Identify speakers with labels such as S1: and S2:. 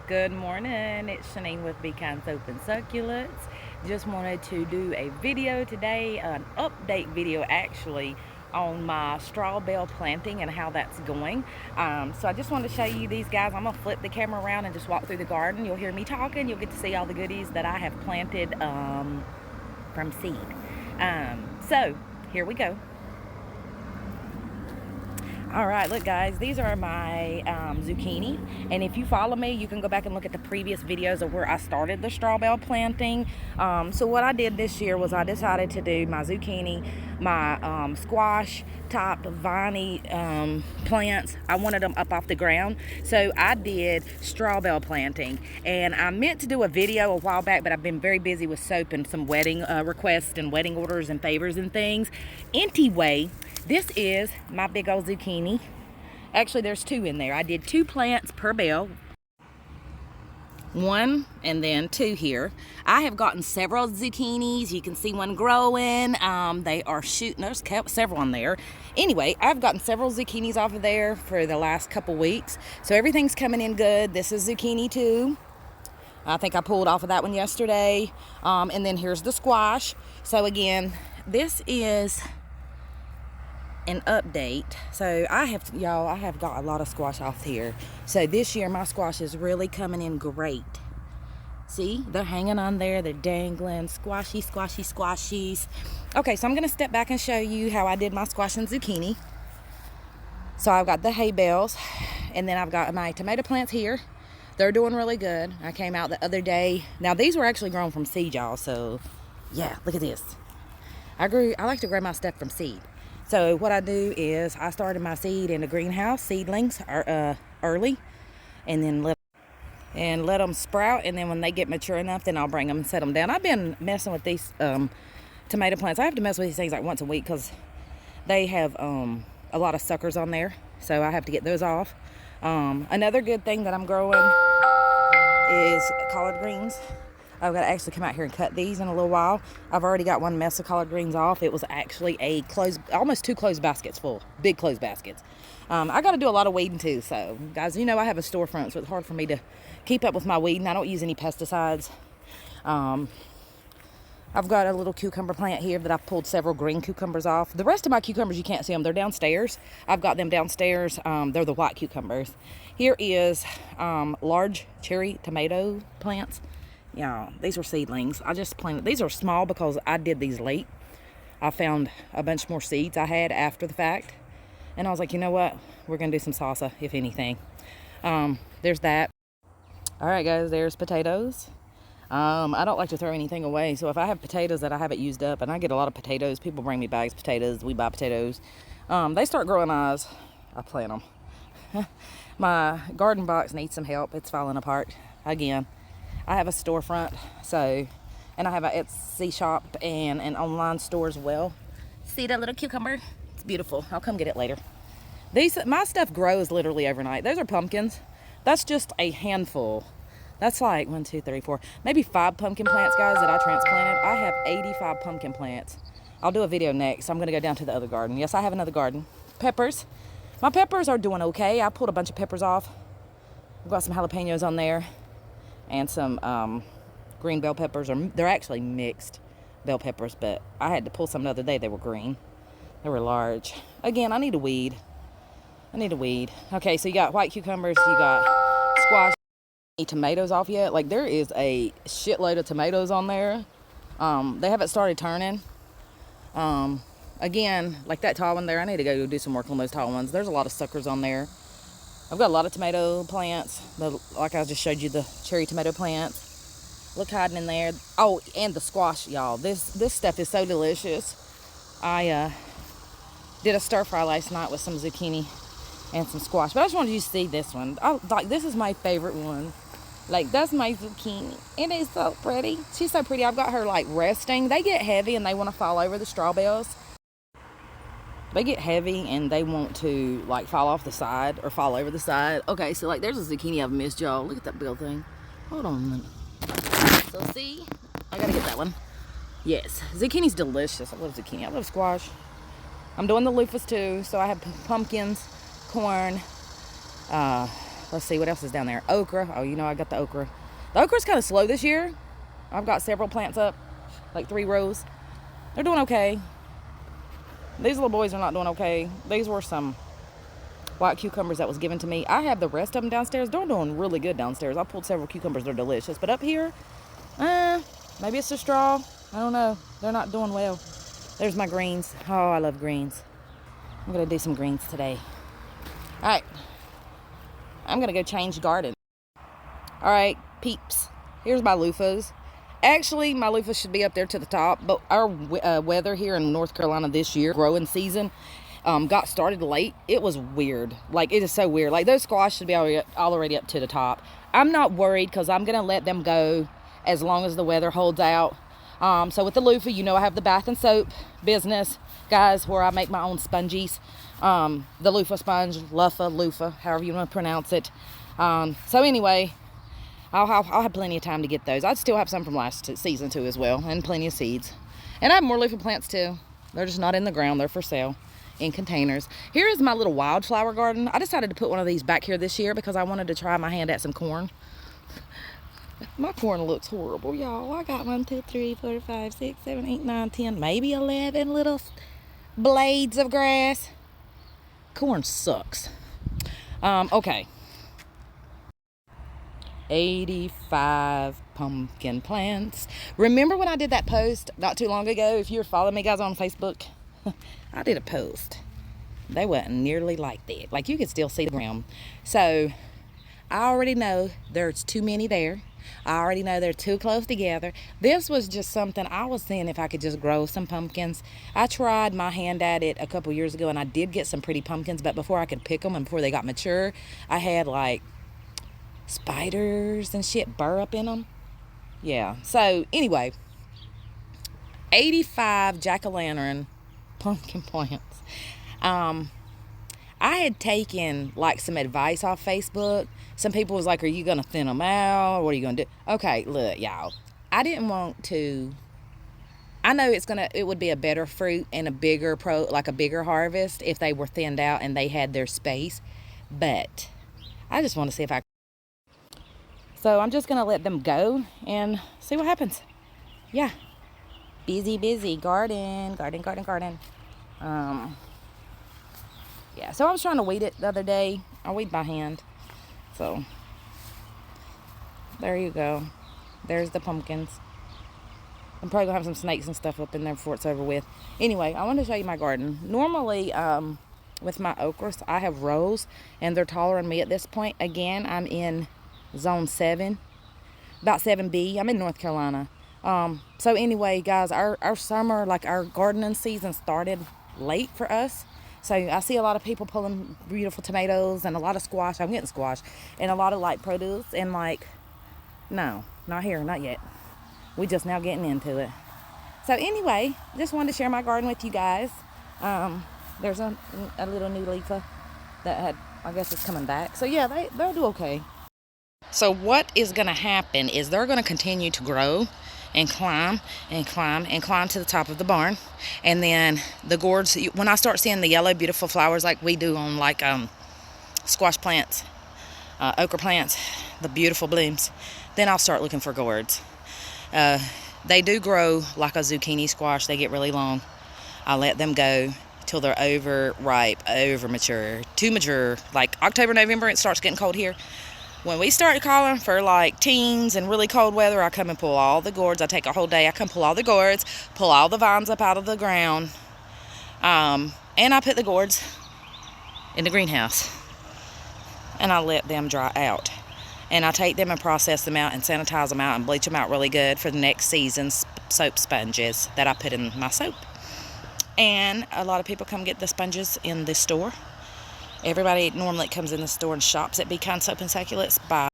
S1: Good morning, it's Shanice with BKind Soap and Succulents. Just wanted to do a video today, an update video actually, on my straw bale planting and how that's going. So I just wanted to show you these guys. I'm gonna flip the camera around and just walk through the garden. You'll hear me talking. You'll get to see all the goodies that I have planted from seed. So here we go. All right, look guys, these are my zucchini, and if you follow me, you can go back and look at the previous videos of where I started the straw bale planting. So what I did this year was I decided to do my zucchini, my squash top viney plants. I wanted them up off the ground, so I did straw bale planting. And I meant to do a video a while back, but I've been very busy with soap and some wedding requests and wedding orders and favors and things. Anyway, this is my big old zucchini. Actually, there's two in there. I did 2 plants per bale. 1 and then 2 here. I have gotten several zucchinis. You can see one growing. They are shooting. There's several on there. Anyway, I've gotten several zucchinis off of there for the last couple weeks. So everything's coming in good. This is zucchini 2. I think I pulled off of that one yesterday. And then here's the squash. So again, this is an update. So I have got a lot of squash off here. So this year my squash is really coming in great. See, they're hanging on there, they're dangling, squashy, squashy, squashies. Okay, so I'm gonna step back and show you how I did my squash and zucchini. So I've got the hay bales, and then I've got my tomato plants here. They're doing really good. I came out the other day. Now these were actually grown from seed, y'all, so yeah, look at this. I like to grow my stuff from seed. So what I do is I started my seed in the greenhouse, seedlings early, and then let them sprout, and then when they get mature enough, then I'll bring them and set them down. I've been messing with these tomato plants. I have to mess with these things like once a week because they have a lot of suckers on there, so I have to get those off. Another good thing that I'm growing is collard greens. I've got to actually come out here and cut these in a little while. I've already got one mess of collard greens off. It was actually almost 2 closed baskets full, big closed baskets. I got to do a lot of weeding too. So guys, you know I have a storefront, so it's hard for me to keep up with my weeding. I don't use any pesticides. I've got a little cucumber plant here that I've pulled several green cucumbers off. The rest of my cucumbers, you can't see them. They're downstairs. I've got them downstairs. They're the white cucumbers. Here is large cherry tomato plants. Yeah, these are seedlings. I just planted. These are small because I did these late. I found a bunch more seeds I had after the fact. And I was like, you know what? We're going to do some salsa, if anything. There's that. All right, guys, there's potatoes. I don't like to throw anything away. So if I have potatoes that I haven't used up, and I get a lot of potatoes, people bring me bags of potatoes. We buy potatoes. They start growing eyes. I plant them. My garden box needs some help. It's falling apart again. I have a storefront, and I have an Etsy shop and an online store as well. See that little cucumber? It's beautiful. I'll come get it later. My stuff grows literally overnight. Those are pumpkins. That's just a handful. That's like 1, 2, 3, 4, maybe 5 pumpkin plants, guys, that I transplanted. I have 85 pumpkin plants. I'll do a video next. I'm going to go down to the other garden. Yes, I have another garden. Peppers. My peppers are doing okay. I pulled a bunch of peppers off. I've got some jalapenos on there. And some green bell peppers. They're actually mixed bell peppers, but I had to pull some the other day. They were green. They were large. Again, I need a weed. Okay, so you got white cucumbers. You got squash. Any tomatoes off yet? Like, there is a shitload of tomatoes on there. They haven't started turning. Again, like that tall one there, I need to go do some work on those tall ones. There's a lot of suckers on there. I've got a lot of tomato plants, like I just showed you, the cherry tomato plants. Look, hiding in there. Oh, and the squash, y'all. This stuff is so delicious. I did a stir fry last night with some zucchini and some squash. But I just wanted you to see this one. This is my favorite one. Like, that's my zucchini. It is so pretty. She's so pretty. I've got her, like, resting. They get heavy and they want to fall over the straw bales. They get heavy and they want to like fall off the side or fall over the side. Okay, so like there's a zucchini I've missed, y'all. Look at that bill thing. Hold on a minute. So see, I gotta get that one. Yes, zucchini's delicious. I love zucchini. I love squash. I'm doing the loofahs too. So I have pumpkins, corn, Let's see what else is down there. Okra. Oh, you know I got the okra. The okra's kind of slow this year. I've got several plants up, like 3 rows. They're doing okay. These little boys are not doing okay. These were some white cucumbers that was given to me. I have the rest of them downstairs. They're doing really good downstairs. I pulled several cucumbers. They're delicious. But up here, maybe it's the straw. I don't know. They're not doing well. There's my greens. Oh, I love greens. I'm going to do some greens today. All right. I'm going to go change garden. All right, peeps. Here's my loofahs. Actually, my loofahs should be up there to the top, but our weather here in North Carolina this year, growing season, got started late. It was weird. Like, it is so weird. Like, those squash should be already up to the top. I'm not worried because I'm going to let them go as long as the weather holds out. So with the loofah, you know I have the bath and soap business, guys, where I make my own sponges. The loofah sponge, loofah, however you want to pronounce it. So anyway, I'll have plenty of time to get those. I'd still have some from last season too as well, and plenty of seeds. And I have more loofah plants too. They're just not in the ground. They're for sale in containers. Here is my little wildflower garden. I decided to put one of these back here this year because I wanted to try my hand at some corn. My corn looks horrible, y'all. I got 1, 2, 3, 4, 5, 6, 7, 8, 9, 10, maybe 11 little blades of grass. Corn sucks. Okay. 85 pumpkin plants. Remember when I did that post not too long ago? If you were following me, guys, on Facebook, I did a post. They wasn't nearly like that. Like, you could still see the ground. So I already know there's too many there. I already know they're too close together. This was just something I was seeing if I could just grow some pumpkins. I tried my hand at it a couple years ago, and I did get some pretty pumpkins, but before I could pick them and before they got mature, I had like spiders and shit burr up in them. Yeah. So anyway, 85 jack-o'-lantern pumpkin plants. I had taken like some advice off Facebook. Some people was like, are you gonna thin them out? What are you gonna do? Okay, look, y'all, I didn't want to. I know it would be a better fruit and a bigger harvest if they were thinned out and they had their space, but I just want to see if I. So I'm just gonna let them go and see what happens. Yeah, busy garden. Yeah, so I was trying to weed it the other day. I weed by hand. So, there you go. There's the pumpkins. I'm probably going to have some snakes and stuff up in there before it's over with. Anyway, I want to show you my garden. Normally, with my okras, I have rows, and they're taller than me at this point. Again, I'm in zone 7, about 7B. I'm in North Carolina. So anyway, guys, our summer, like our gardening season started late for us. So I see a lot of people pulling beautiful tomatoes and a lot of squash. I'm getting squash and a lot of light produce. And like, no, not here, not yet. We just now getting into it. So anyway, just wanted to share my garden with you guys. There's a little new leafa that had, I guess it's coming back. So yeah, they'll do okay. So what is going to happen is they're going to continue to grow and climb to the top of the barn. And then the gourds, when I start seeing the yellow beautiful flowers like we do on like squash plants, okra plants, the beautiful blooms, then I'll start looking for gourds. They do grow like a zucchini squash. They get really long. I let them go till they're over ripe, over mature, too mature. Like October, November, it starts getting cold here. When we start calling for like teens and really cold weather, I come and pull all the gourds. I take a whole day. I come pull all the gourds, pull all the vines up out of the ground. And I put the gourds in the greenhouse. And I let them dry out. And I take them and process them out and sanitize them out and bleach them out really good for the next season's soap sponges that I put in my soap. And a lot of people come get the sponges in the store. Everybody normally comes in the store and shops at BKind Soap and Succulents. Bye.